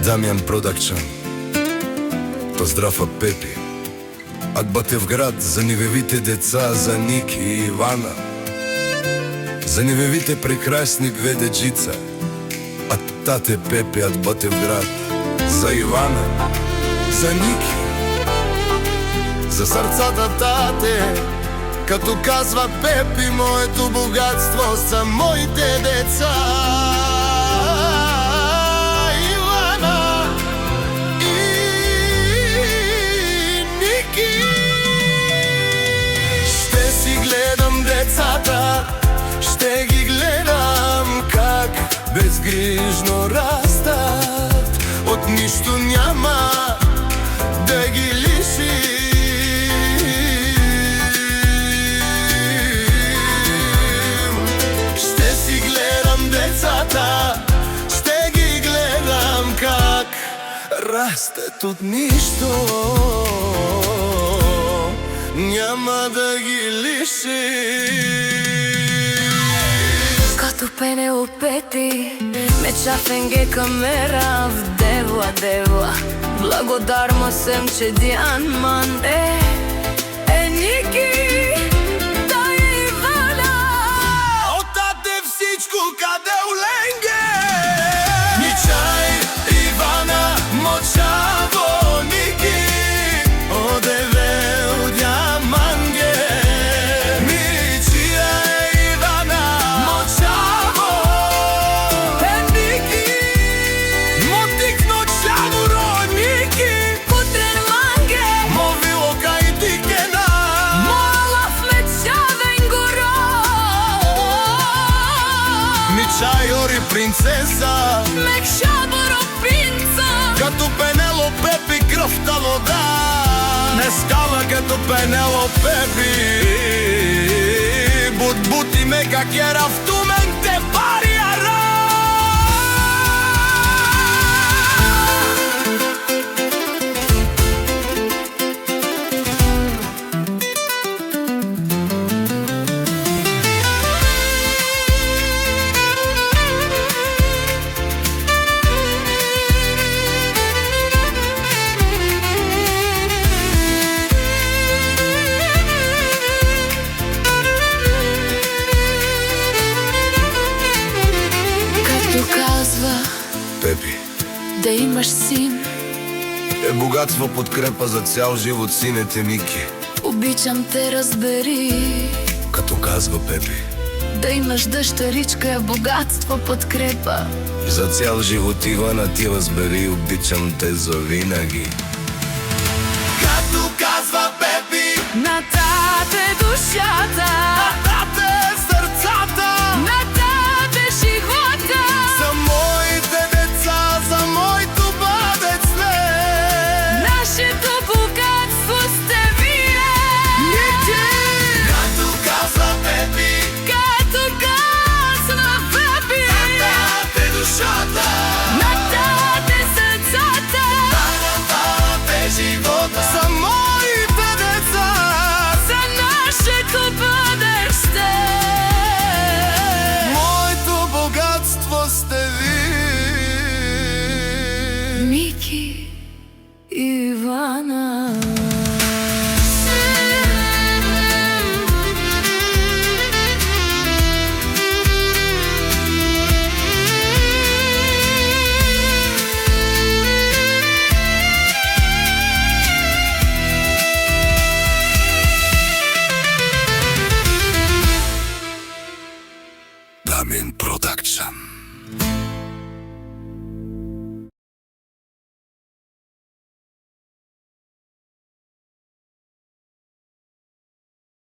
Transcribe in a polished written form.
Дамјан Продакчан. Поздрав од Пепи. Од Ботевград за нивевите деца, за Ники и Ивана, за нивевите прекрасни две деджица, од тате Пепи од Ботевград, за Ивана, за Ники, за срцата тате, като казва Пепи, моето богатство са моите деца. Ивана и Ники. Ще си гледам децата, ще ги гледам как безгрижно растат, от нищо няма да ги лиши. Ще ги гледам как растат от нищо, няма да ги лиши. Като Пенелопети, мечафенге камера в девла, девла. Благодарна съм, че Диан Манде е Ники. Къде Оленге? Мичай, Ивана, Мочаво, Ники, одеве Одяманге. Мичай, Ивана, Мочаво, Ники, Мотик Ночаво, Ники, Путрен Манге, Мовило Кайтикена, Молав Мечавен Горо. Мичай, Ори принцеса, Мекшаборо принца, като Пенелопепи кръвта вода. Не скала като Пенелопепи, бут-бути ме как е рафтумен те париара. Пепи, да имаш син е богатство, подкрепа за цял живот, синете Ники. Обичам те, разбери. Като казва Пепи, да имаш дъщеричка е богатство, подкрепа за цял живот, Ивана, ти разбери, обичам те завинаги. Като казва Пепи, на тате душата, на тате сърцата, на тате живота. за моите деца, за моето бъдеще. Нашето богатство сте вие. Ники, като казва Пепи, като казва Пепи, на тате душата, на тате сърцата, на тате живота. За моите деца, за нашето бъдеще. моето богатство сте ви. Ники и Ивана. Дамјан Продакчан.